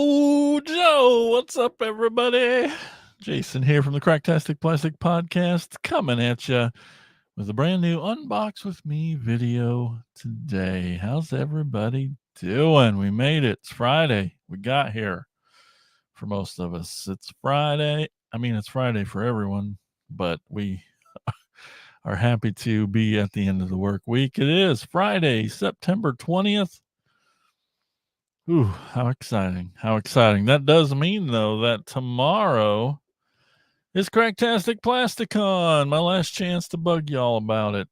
Joe, what's up, everybody? Jason here from the Cracktastic Plastic Podcast, coming at you with a brand new Unbox with Me video today. How's everybody doing? We made it. It's Friday. We got here for most of us. It's Friday. I mean, it's Friday for everyone, but we are happy to be at the end of the work week. It is Friday, September 20th. Ooh, how exciting. How exciting. That does mean, though, that tomorrow is Cracktastic Plasticon. My last chance to bug y'all about it.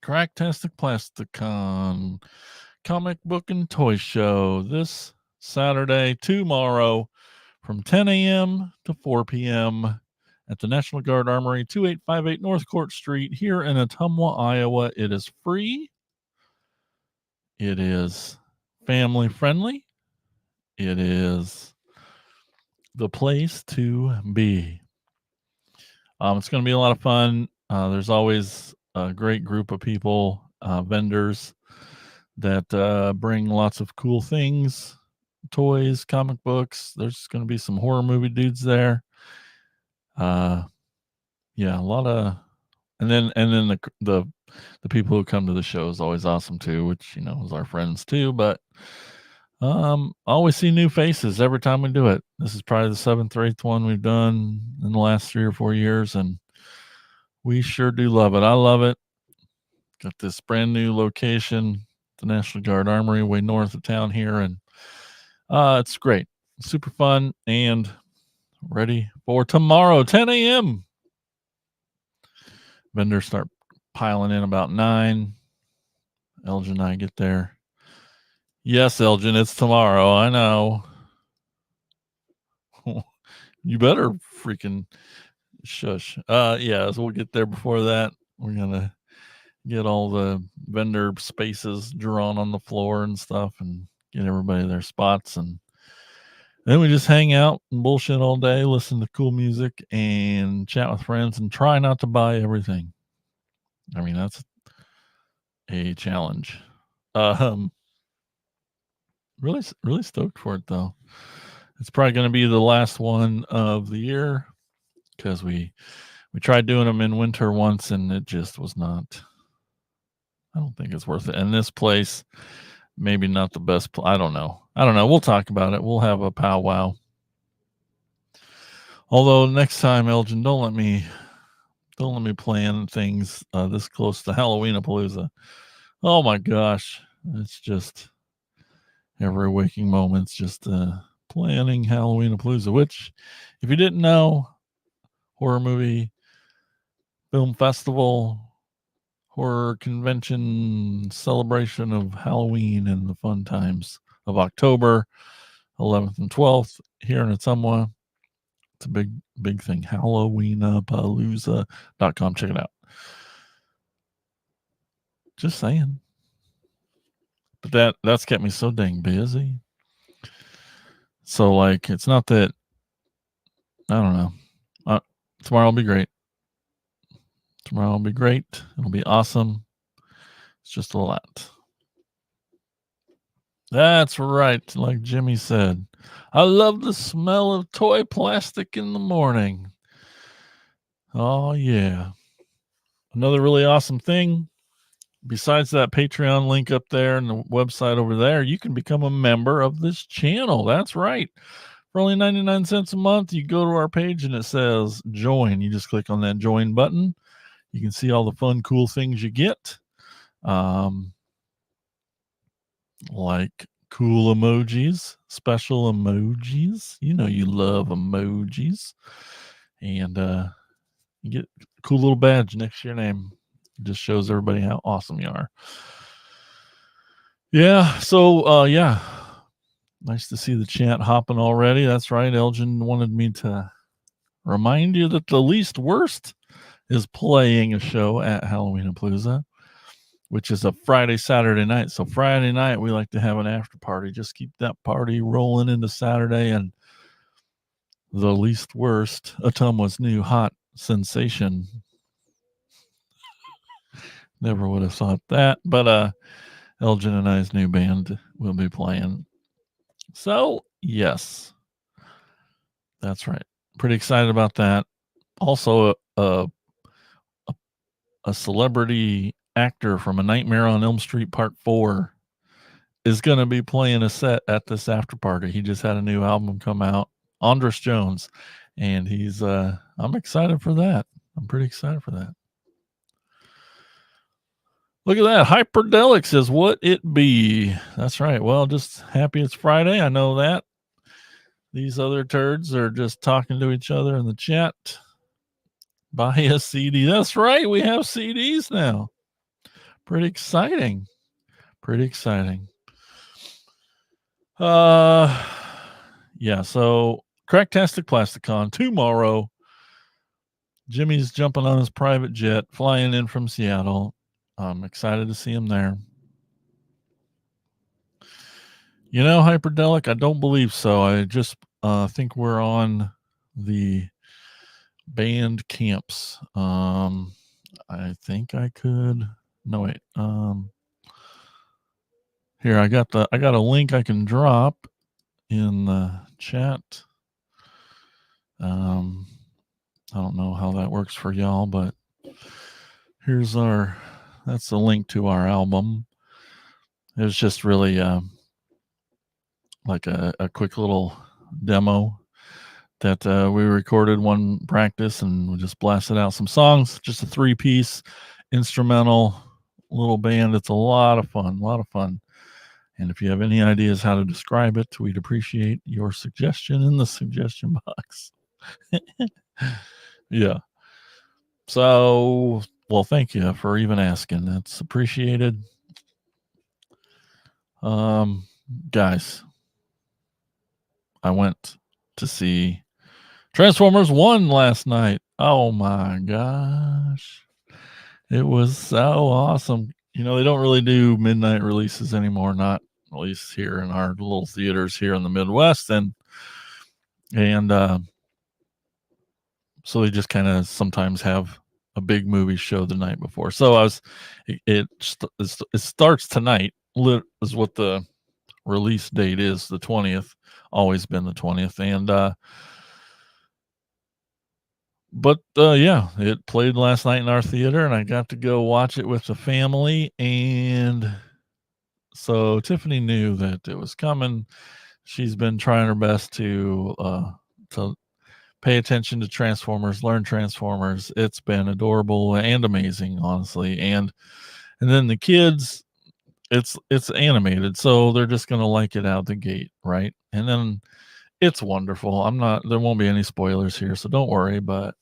Cracktastic Plasticon, comic book and toy show this Saturday, tomorrow, from 10 a.m. to 4 p.m. at the National Guard Armory, 2858 North Court Street here in Ottumwa, Iowa. It is free. It is family friendly. It is the place to be. It's going to be a lot of fun. There's always a great group of people, vendors that bring lots of cool things, toys, comic books. There's going to be some horror movie dudes there. Yeah, a lot of, and then the people who come to the show is always awesome too, which is our friends too. But always see new faces every time we do it. This is probably the 7th or 8th one we've done in the last 3 or 4 years, and we sure do love it. I love it. Got this brand new location, the National Guard Armory, way north of town here, and it's great. Super fun, and ready for tomorrow, 10 a.m. Vendors start piling in about 9. Elgin and I get there. Yes, Elgin, it's tomorrow. I know. You better freaking shush. Yeah, so we'll get there before that. We're gonna get all the vendor spaces drawn on the floor and stuff and get everybody their spots, and then we just hang out and bullshit all day, listen to cool music and chat with friends and try not to buy everything. I mean, that's a challenge. Really stoked for it though. It's probably going to be the last one of the year because we tried doing them in winter once and it just was not. I don't think it's worth it. And this place, maybe not the best. I don't know. We'll talk about it. We'll have a powwow. Although next time, Elgin, don't let me plan things this close to Halloween-a-palooza. Oh my gosh, it's just every waking moment's just planning Halloween-a-palooza. Which, if you didn't know, horror movie, film festival, horror convention celebration of Halloween and the fun times of October 11th and 12th here in Ottumwa. It's a big thing. Halloweenapalooza.com. Check it out. Just saying. But that's kept me so dang busy. So like, it's not that, I don't know. Tomorrow will be great. Tomorrow will be great. It'll be awesome. It's just a lot. That's right. Like Jimmy said, I love the smell of toy plastic in the morning. Oh, yeah. Another really awesome thing, besides that Patreon link up there and the website over there, you can become a member of this channel. That's right. For only 99 cents a month, you go to our page and it says join. You just click on that join button. You can see all the fun, cool things you get. Like cool emojis, special emojis. You know you love emojis. And you get a cool little badge next to your name. It just shows everybody how awesome you are. Yeah, so yeah. Nice to see the chat hopping already. That's right. Elgin wanted me to remind you that the Least Worst is playing a show at Halloween-a-palooza, which is a Friday, Saturday night. So Friday night, we like to have an after party. Just keep that party rolling into Saturday. And the Least Worst, Ottumwa's new hot sensation. Never would have thought that. But Elgin and I's new band will be playing. So Yes, that's right. Pretty excited about that. Also, a celebrity actor from A Nightmare on Elm Street Part 4 is gonna be playing a set at this after party. He just had a new album come out, Andres Jones, and I'm excited for that. I'm pretty excited for that. Look at that. Hyperdelic says, "What it be?" That's right. Well, just happy it's Friday. I know that. These other turds are just talking to each other in the chat. Buy a CD. That's right. We have CDs now. Pretty exciting. Pretty exciting. Yeah, so Cracktastic Plasticon tomorrow. Jimmy's jumping on his private jet, flying in from Seattle. I'm excited to see him there. You know, Hyperdelic, I don't believe so. I just think we're on the band camps. I think I could. No, wait. Here I got a link I can drop in the chat. I don't know how that works for y'all, but that's the link to our album. It was just really like a quick little demo that we recorded one practice, and we just blasted out some songs. Just a 3-piece instrumental little band. It's a lot of fun. And if you have any ideas how to describe it, we'd appreciate your suggestion in the suggestion box. Yeah. So, well, thank you for even asking. That's appreciated. Guys, I went to see Transformers 1 last night. Oh my gosh. It was so awesome. You know, they don't really do midnight releases anymore, not at least here in our little theaters here in the Midwest. And so they just kind of sometimes have a big movie show the night before. So it starts tonight, is what the release date is, the 20th, always been the 20th. And yeah, it played last night in our theater, and I got to go watch it with the family. And so Tiffany knew that it was coming. She's been trying her best to pay attention to Transformers, learn Transformers. It's been adorable and amazing, honestly. And then the kids, it's animated, so they're just gonna like it out the gate, right? And then it's wonderful. There won't be any spoilers here, so don't worry, but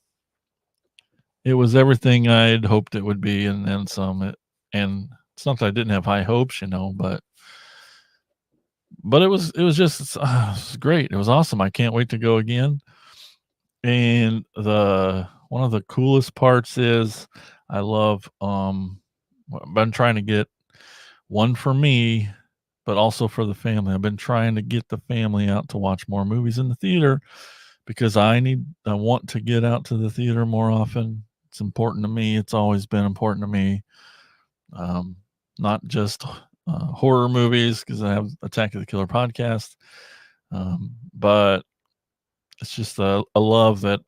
it was everything I'd hoped it would be, and then some. And it's not that I didn't have high hopes, but it was just it was great. It was awesome. I can't wait to go again. And one of the coolest parts is I love I've been trying to get one for me, but also for the family. I've been trying to get the family out to watch more movies in the theater because I want to get out to the theater more often. It's important to me. It's always been important to me. Not just horror movies, because I have Attack of the Killer podcast, but it's just a love that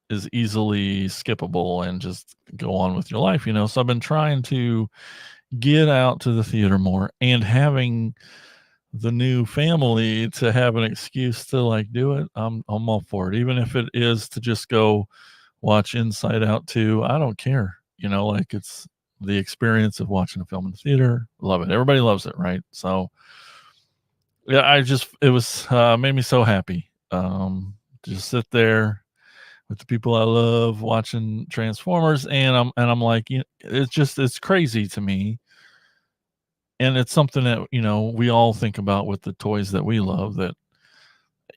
is easily skippable and just go on with your life. So I've been trying to get out to the theater more, and having the new family to have an excuse to like do it. I'm all for it, even if it is to just go watch Inside Out 2. I don't care. Like, it's the experience of watching a film in the theater. Love it. Everybody loves it, right? So yeah, it was made me so happy. Just sit there with the people I love watching Transformers, and I'm like, it's crazy to me. And it's something that, we all think about with the toys that we love, that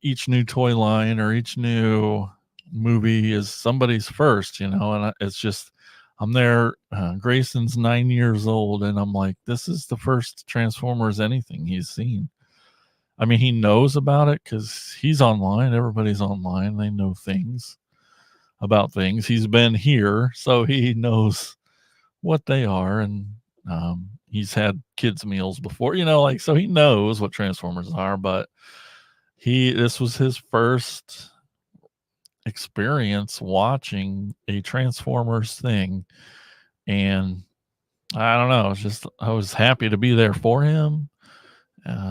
each new toy line or each new movie is somebody's first, and it's just, I'm there. Grayson's 9 years old, and I'm like, this is the first Transformers anything he's seen. I mean, he knows about it because he's online. Everybody's online. They know things about things. He's been here, so he knows what they are. And he's had kids' meals before, so he knows what Transformers are. But this was his first experience watching a Transformers thing, and I don't know, it's just I was happy to be there for him,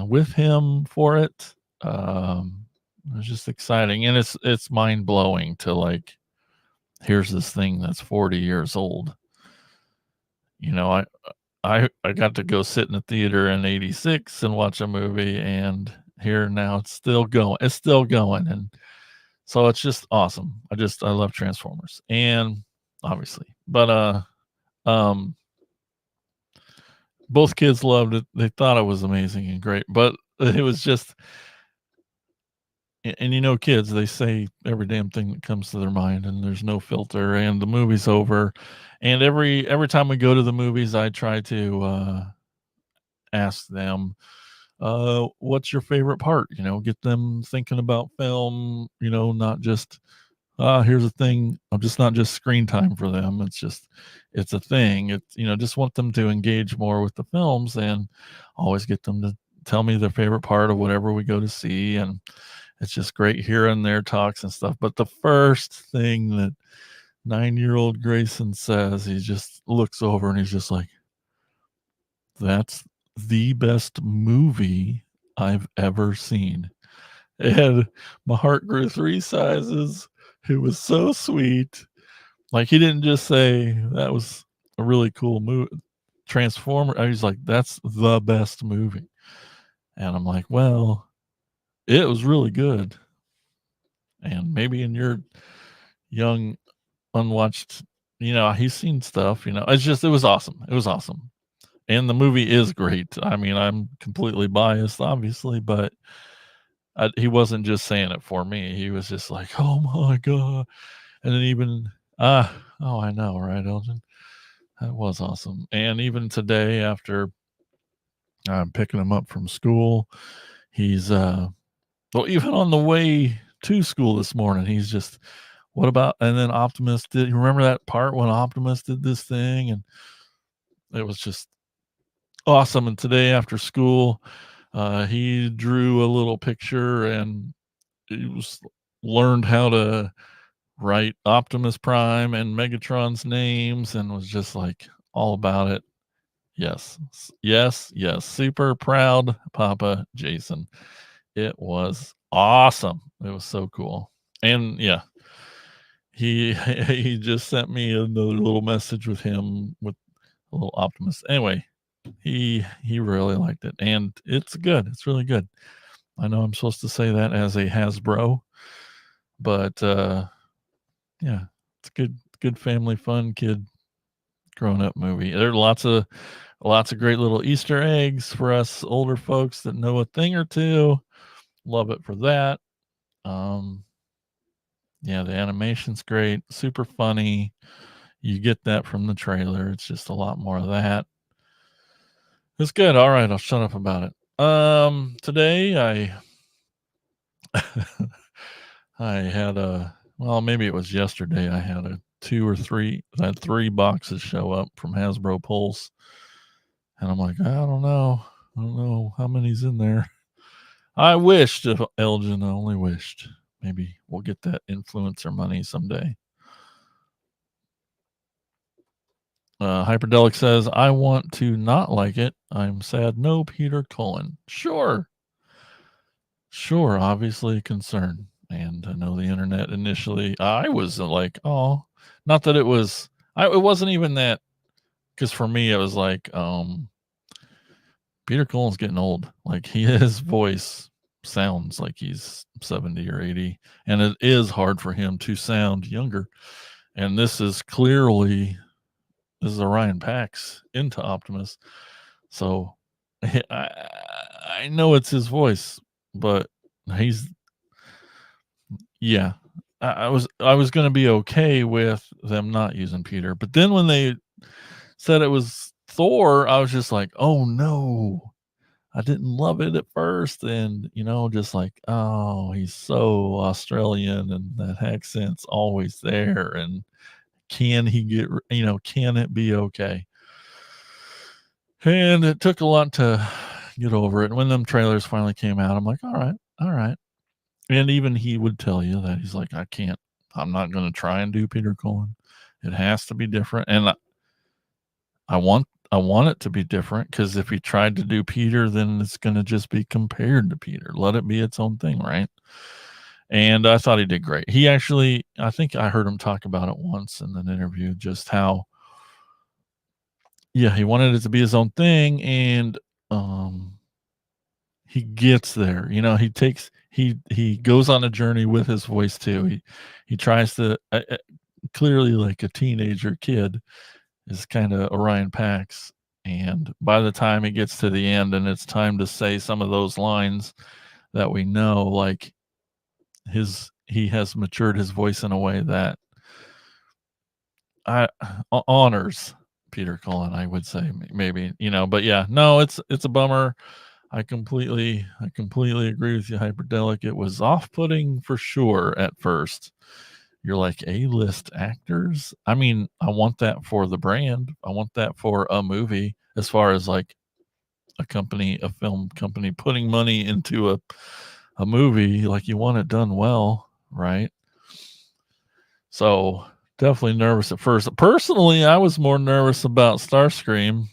with him for it. It was just exciting, and it's mind-blowing to, like, here's this thing that's 40 years old. You know, I got to go sit in the theater in '86 and watch a movie, and here now it's still going, and so it's just awesome. I love Transformers, and obviously, but, um, both kids loved it. They thought it was amazing and great, but it was just and you know, kids, they say every damn thing that comes to their mind, and there's no filter, and the movie's over, and every time we go to the movies, I try to, ask them, what's your favorite part? You know, get them thinking about film, you know, not just, here's a thing. I'm just not just screen time for them. It's a thing. It's, you know, just want them to engage more with the films and always get them to tell me their favorite part of whatever we go to see. And it's just great hearing their talks and stuff. But the first thing that 9-year-old Grayson says, he just looks over and he's just like, that's the best movie I've ever seen. And my heart grew 3 sizes. It was so sweet. Like, he didn't just say, "That was a really cool movie, Transformer." I was like, "That's the best movie." And I'm like, "Well, it was really good." And maybe in your young, unwatched, you know, he's seen stuff, you know, it was awesome. It was awesome. And the movie is great. I mean, I'm completely biased, obviously, but he wasn't just saying it for me. He was just like, "Oh my god." And then even oh, I know, right, Elgin? That was awesome. And even today, after I'm picking him up from school, he's well, even on the way to school this morning, he's just, what about, and then Optimus did, you remember that part when Optimus did this thing? And it was just awesome. And today after school, he drew a little picture and he was learned how to write Optimus Prime and Megatron's names and was just like all about it. Yes. Yes, yes. Super proud Papa Jason. It was awesome. It was so cool. And yeah, he he just sent me another little message with him with a little Optimus. Anyway, he really liked it, and it's good. It's really good. I know I'm supposed to say that as a Hasbro, but yeah, it's good family fun kid grown up movie. There are lots of great little Easter eggs for us older folks that know a thing or two. Love it for that. Um, yeah, the animation's great, super funny. You get that from the trailer. It's just a lot more of that. It's good. All right, I'll shut up about it. Today I had well, maybe it was yesterday. I had a two or three, I had 3 boxes show up from Hasbro Pulse, and I'm like, I don't know how many's in there. I wished, if Elgin, I only wished. Maybe we'll get that influencer money someday. Hyperdelic says, I want to not like it. I'm sad. No, Peter Cullen. Sure. Sure. Obviously a concern. And I know the internet initially, I was like, oh, not that it was, it wasn't even that, because for me, it was like, Peter Cullen's getting old. Like, his voice sounds like he's 70 or 80, and it is hard for him to sound younger. And this is Orion Pax into Optimus. So I know it's his voice, but he's, yeah. I was gonna be okay with them not using Peter, but then when they said it was Thor, I was just like, "Oh no." I didn't love it at first, and, you know, just like, "Oh, he's so Australian, and that accent's always there, and can he get r you know, can it be okay?" And it took a lot to get over it, and when them trailers finally came out, I'm like, "Alright, alright." And even he would tell you that he's like, I'm not going to try and do Peter Cullen. It has to be different. And I want it to be different, because if he tried to do Peter, then it's going to just be compared to Peter. Let it be its own thing, right? And I thought he did great. He actually, I think I heard him talk about it once in an interview, just how, yeah, he wanted it to be his own thing, and he gets there. He goes on a journey with his voice too. He tries to, clearly, like a teenager kid, is kind of Orion Pax. And by the time he gets to the end and it's time to say some of those lines that we know, like he has matured his voice in a way that I honors Peter Cullen, I would say, maybe, but yeah, no, it's a bummer. I completely agree with you, Hyperdelic. It was off-putting for sure at first. You're like, A-list actors? I mean, I want that for the brand. I want that for a movie, as far as like a film company putting money into a movie. Like, you want it done well, right? So definitely nervous at first. Personally, I was more nervous about Starscream.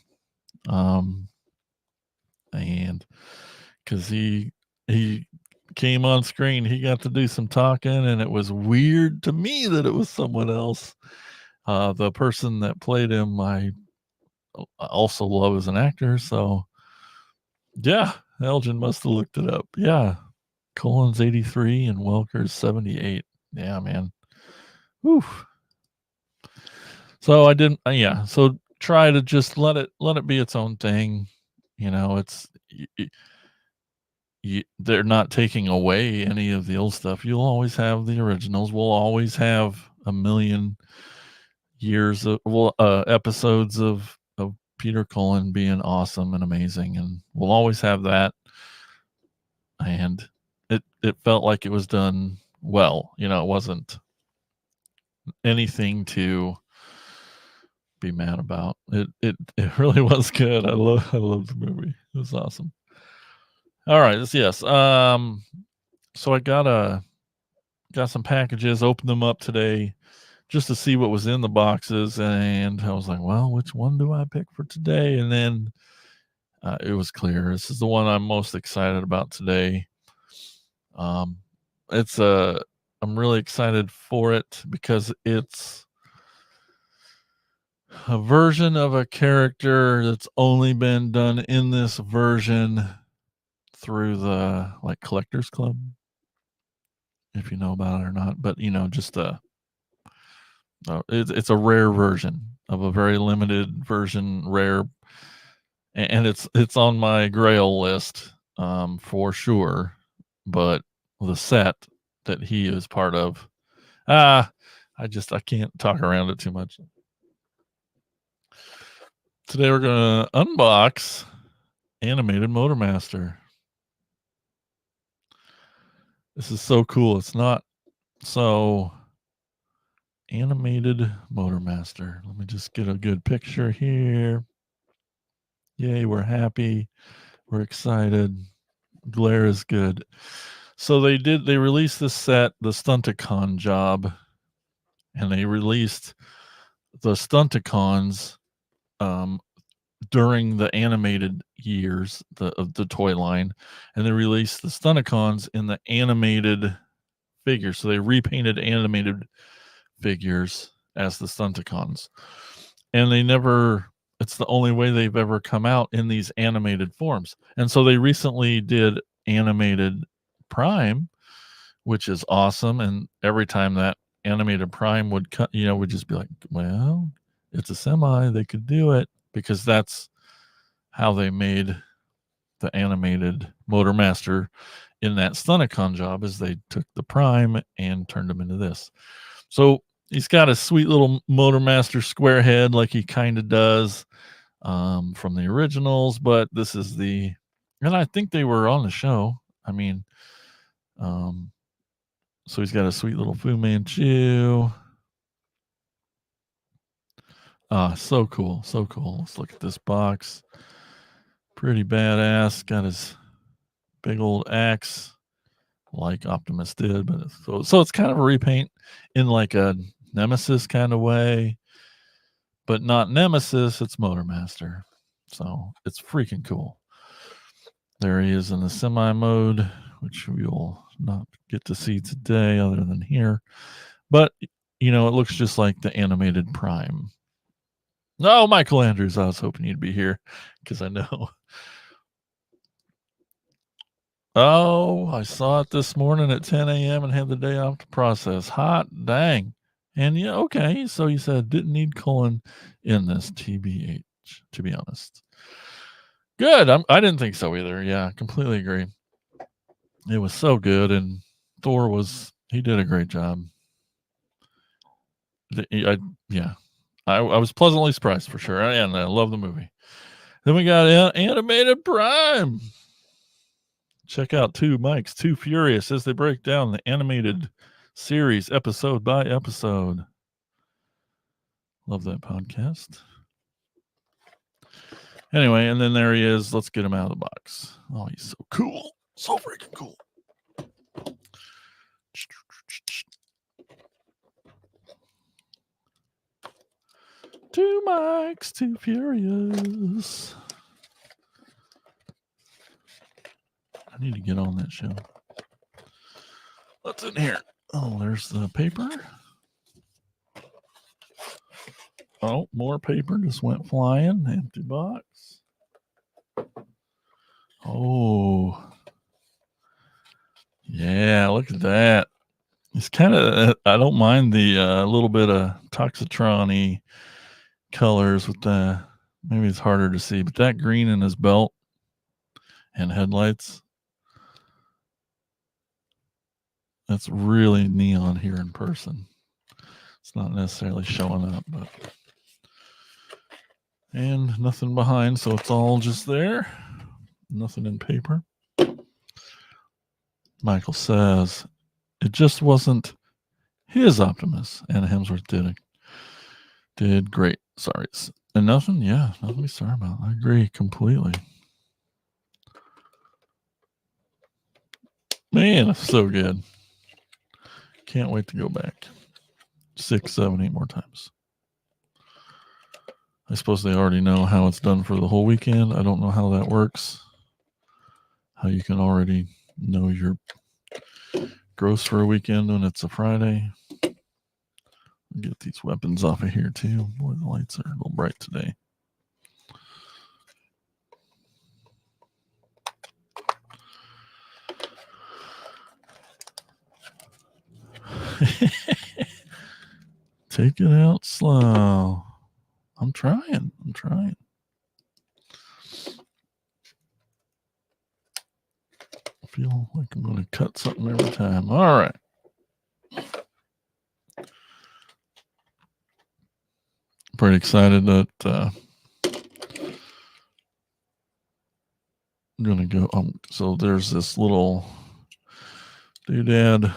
And because he came on screen, he got to do some talking, and it was weird to me that it was someone else. The person that played him, I also love as an actor. So yeah, Elgin must have looked it up. Yeah, Cullen's 83 and Welker's 78. Yeah, man. Whew. So I didn't. Yeah. So try to just let it be its own thing. It's they're not taking away any of the old stuff. You'll always have the originals. We'll always have a million years of episodes of Peter Cullen being awesome and amazing, and we'll always have that. And it felt like it was done well. It wasn't anything to be mad about. It really was good. I love the movie. It was awesome. All right, yes. So I got some packages, opened them up today just to see what was in the boxes, and I was like, well, which one do I pick for today? And then it was clear. This is the one I'm most excited about today. It's I'm really excited for it because it's a version of a character that's only been done in this version through the Collectors Club, if you know about it or not. But just it's a rare version of a very limited version, rare, and it's on my Grail list for sure. But the set that he is part of, I can't talk around it too much. Today we're gonna unbox animated Motormaster. This is so cool. It's not so animated Motormaster. Let me just get a good picture here. Yay, we're happy. We're excited. Glare is good. So they released this set, the Stunticon job, and they released the Stunticons during the animated years of the toy line, and they released the Stunticons in the animated figures. So they repainted animated figures as the Stunticons, and it's the only way they've ever come out in these animated forms. And so they recently did animated Prime, which is awesome. And every time that animated Prime would cut, would just be like, well, it's a semi, they could do it, because that's how they made the animated Motormaster in that Stunticon job, is they took the Prime and turned them into this. So he's got a sweet little Motormaster square head, like he kind of does from the originals, but this is and I think they were on the show. I mean, so he's got a sweet little Fu Manchu. So cool. So cool. Let's look at this box. Pretty badass. Got his big old axe like Optimus did, but so it's kind of a repaint in like a Nemesis kind of way, but not Nemesis, it's Motormaster. So it's freaking cool. There he is in the semi mode, which we will not get to see today other than here. But, it looks just like the animated Prime. No, Michael Andrews, I was hoping you'd be here because I know. Oh, I saw it this morning at 10 a.m. and had the day off to process. Hot dang. And yeah, okay. So you said didn't need colon in this TBH, to be honest. Good. I didn't think so either. Yeah, completely agree. It was so good. And Thor he did a great job. I was pleasantly surprised for sure. And I love the movie. Then we got Animated Prime. Check out Two Mikes, Too Furious as they break down the animated series episode by episode. Love that podcast. Anyway, and then there he is. Let's get him out of the box. Oh, he's so cool. So freaking cool. Two Mikes, Too Furious. I need to get on that show. What's in here? Oh, there's the paper. Oh, more paper just went flying. Empty box. Oh. Yeah, look at that. It's kind of, I don't mind the little bit of Toxitron-y colors with the, maybe it's harder to see, but that green in his belt and headlights, that's really neon here in person. It's not necessarily showing up, but. And nothing behind, so it's all just there. Nothing in paper. Michael says it just wasn't his Optimus. Anna Hemsworth did great. Sorry. And nothing to be sorry about. I agree completely. Man, it's so good. Can't wait to go back 6, 7, 8 more times. I suppose they already know how it's done for the whole weekend. I don't know how that works. How you can already know your gross for a weekend when it's a Friday. Get these weapons off of here too. Boy, the lights are a little bright today. Take it out slow. I'm trying. I feel like I'm going to cut something every time. All right. Pretty excited that I'm going to go. So there's this little doodad.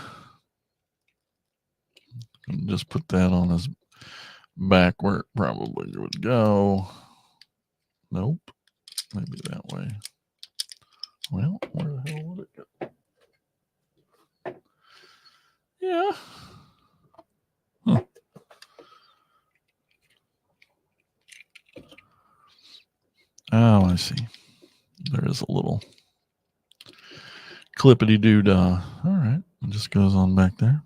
Just put that on his back where it probably would go. Nope. Maybe that way. Well, where the hell would it go? Yeah. Huh. Oh, I see. There is a little clippity doo-dah. All right. It just goes on back there.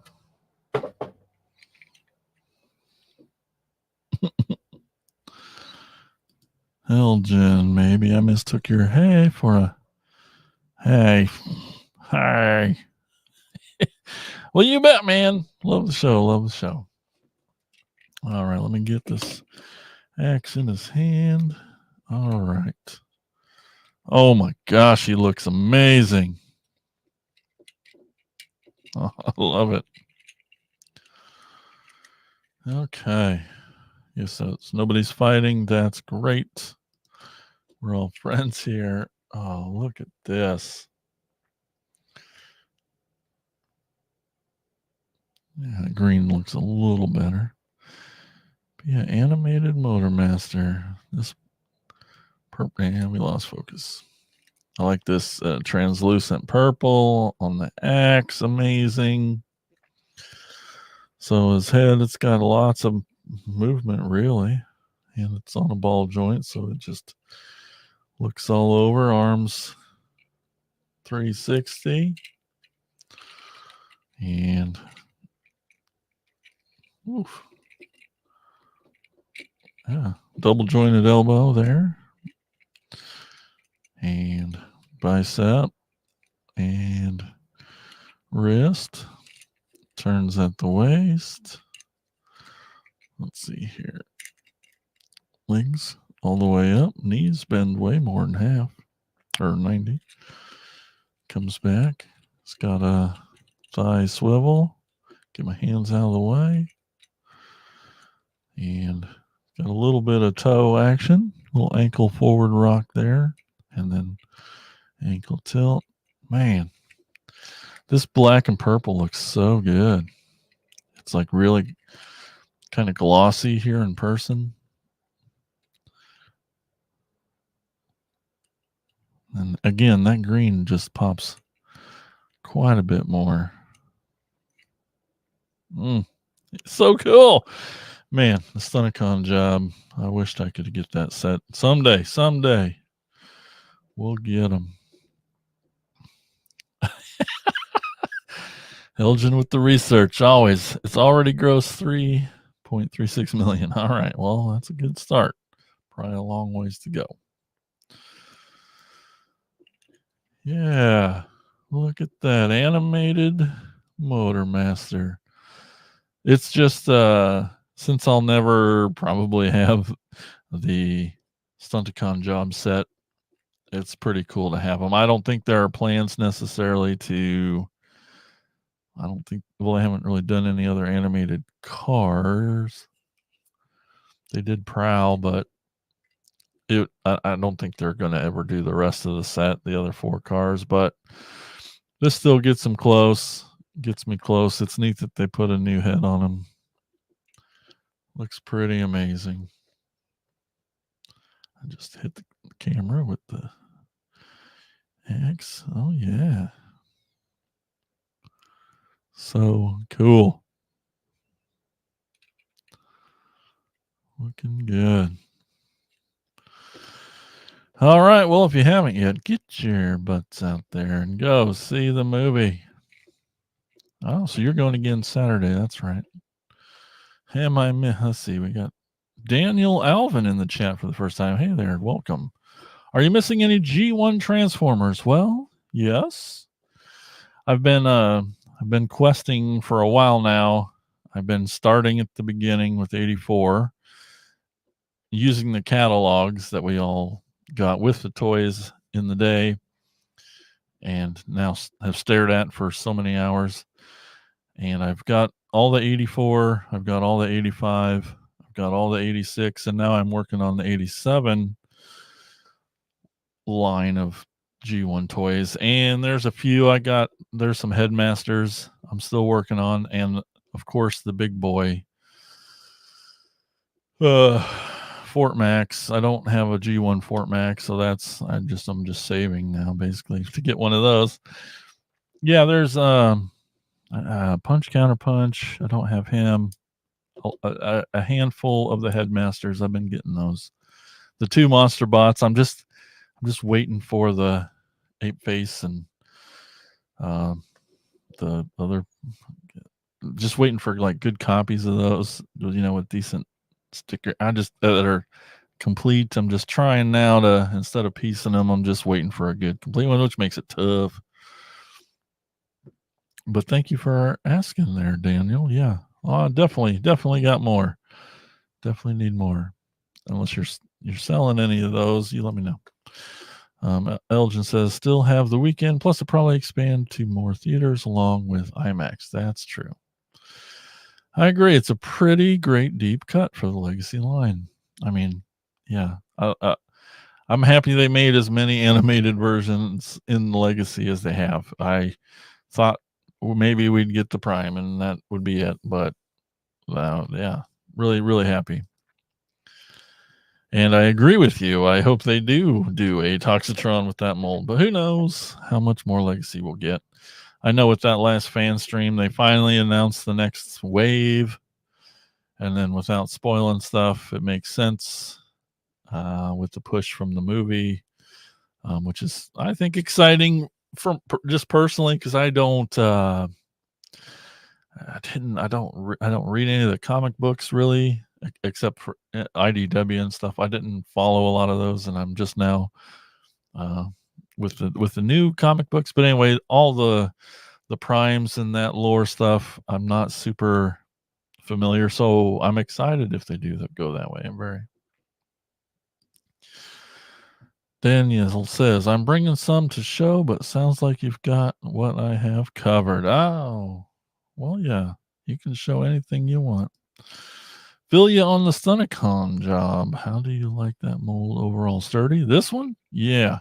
Elgin, maybe I mistook your hey for a hey. Hi. Well, you bet, man. Love the show. All right, let me get this axe in his hand. All right. Oh my gosh, he looks amazing. Oh, I love it. Okay. Yes, so nobody's fighting. That's great. We're all friends here. Oh, look at this. Yeah, green looks a little better. But yeah, animated Motormaster. This purple, and we lost focus. I like this translucent purple on the axe. Amazing. So his head, it's got lots of movement, really. And it's on a ball joint, so it just looks all over. Arms 360. And oof. Yeah, double jointed elbow there. And bicep and wrist. Turns at the waist. Let's see here. Legs all the way up. Knees bend way more than half, or 90. Comes back. It's got a thigh swivel. Get my hands out of the way. And got a little bit of toe action. Little ankle forward rock there. And then ankle tilt. Man, this black and purple looks so good. It's like really kind of glossy here in person. And again, that green just pops quite a bit more. So cool. Man, the Stunticon job. I wished I could get that set. Someday. We'll get them. Elgin with the research, always. It's already grossed 3.36 million. All right, well, that's a good start. Probably a long ways to go. Yeah, look at that animated Motormaster. It's just since I'll never probably have the Stunticon job set, it's pretty cool to have them. I don't think there are plans necessarily to. I don't think. Well, I haven't really done any other animated cars. They did Prowl, but I don't think they're going to ever do the rest of the set, the other 4 cars. But this still gets them close. Gets me close. It's neat that they put a new head on them. Looks pretty amazing. I just hit the camera with the X. Oh, yeah. So cool. Looking good. All right. Well, if you haven't yet, get your butts out there and go see the movie. Oh, so you're going again Saturday. That's right. Let's see. We got Daniel Alvin in the chat for the first time. Hey there. Welcome. Are you missing any G1 Transformers? Well, yes. I've been questing for a while now. I've been starting at the beginning with 84, using the catalogs that we all got with the toys in the day, and now have stared at for so many hours. And I've got all the 84, I've got all the 85, I've got all the 86, and now I'm working on the 87 line of G1 toys. And there's a few there's some Headmasters I'm still working on, and of course the big boy Fort Max. I don't have a G1 Fort Max, so I'm just saving now basically to get one of those. Yeah, there's Punch Counter Punch. I don't have him. A handful of the Headmasters. I've been getting those. The 2 Monster Bots. I'm just waiting for the Ape Face and the other. Just waiting for like good copies of those. With decent sticker. That are complete. I'm just trying now to, instead of piecing them, I'm just waiting for a good complete one, which makes it tough. But thank you for asking there, Daniel. Yeah. Oh, definitely got more. Definitely need more. Unless you're selling any of those, you let me know. Elgin says still have the weekend, plus it'll probably expand to more theaters along with IMAX. That's true. I agree. It's a pretty great deep cut for the Legacy line. I mean, yeah. I'm happy they made as many animated versions in the Legacy as they have. I thought maybe we'd get the Prime and that would be it, but yeah, really, really happy. And I agree with you. I hope they do a Toxitron with that mold, but who knows how much more legacy we'll get. I know with that last fan stream, they finally announced the next wave. And then without spoiling stuff, it makes sense with the push from the movie, which is, I think, exciting from just personally, because I don't read any of the comic books really, except for IDW and stuff. I didn't follow a lot of those, and I'm just now with the new comic books. But anyway, all the primes and that lore stuff, I'm not super familiar, so I'm excited if they do go that way. I'm very. Daniel says, I'm bringing some to show, but sounds like you've got what I have covered. Oh, well, yeah, you can show anything you want. Fill you on the Decepticon job. How do you like that mold overall? Sturdy? This one? Yeah.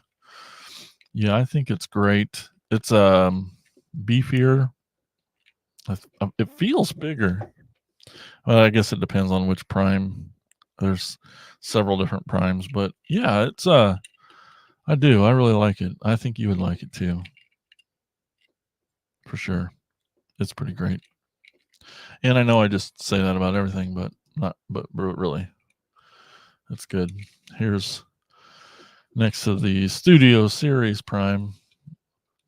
Yeah, I think it's great. It's beefier. It feels bigger. Well, I guess it depends on which prime. There's several different primes, but yeah, it's I do. I really like it. I think you would like it too. For sure. It's pretty great. And I know I just say that about everything, but really. That's good. Here's next to the Studio Series Prime.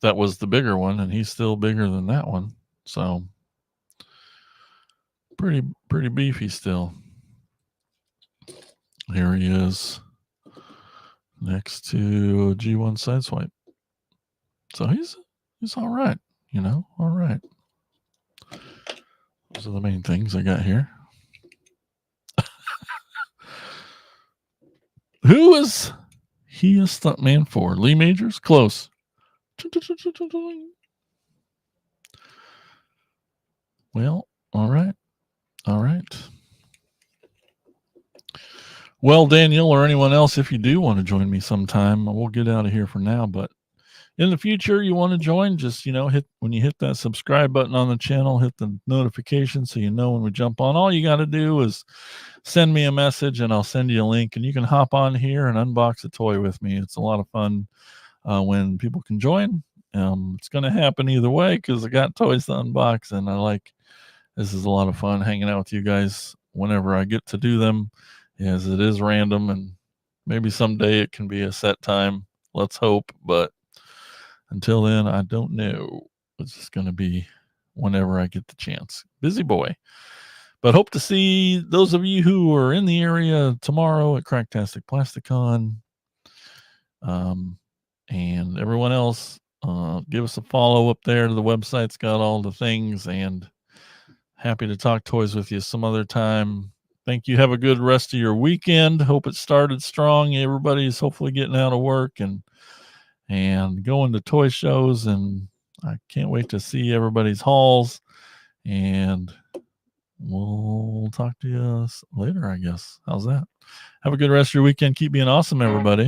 That was the bigger one, and he's still bigger than that one. So pretty beefy still. Here he is next to G1 Sideswipe. So he's all right, all right. Those are the main things I got here. Who is he a stuntman for? Lee Majors? Close. Well, all right. All right. Well, Daniel or anyone else, if you do want to join me sometime, we'll get out of here for now. But in the future, you want to join, just, when you hit that subscribe button on the channel, hit the notification so you know when we jump on. All you got to do is send me a message and I'll send you a link, and you can hop on here and unbox a toy with me. It's a lot of fun when people can join. It's going to happen either way because I got toys to unbox, and this is a lot of fun hanging out with you guys whenever I get to do them, as it is random, and maybe someday it can be a set time. Let's hope, but until then, I don't know. It's just going to be whenever I get the chance. Busy boy. But hope to see those of you who are in the area tomorrow at Cracktastic Plasticon. And everyone else, give us a follow up there. The website's got all the things, and happy to talk toys with you some other time. Thank you. Have a good rest of your weekend. Hope it started strong. Everybody's hopefully getting out of work and going to toy shows, and I can't wait to see everybody's hauls. And we'll talk to you later, I guess. How's that? Have a good rest of your weekend. Keep being awesome, everybody.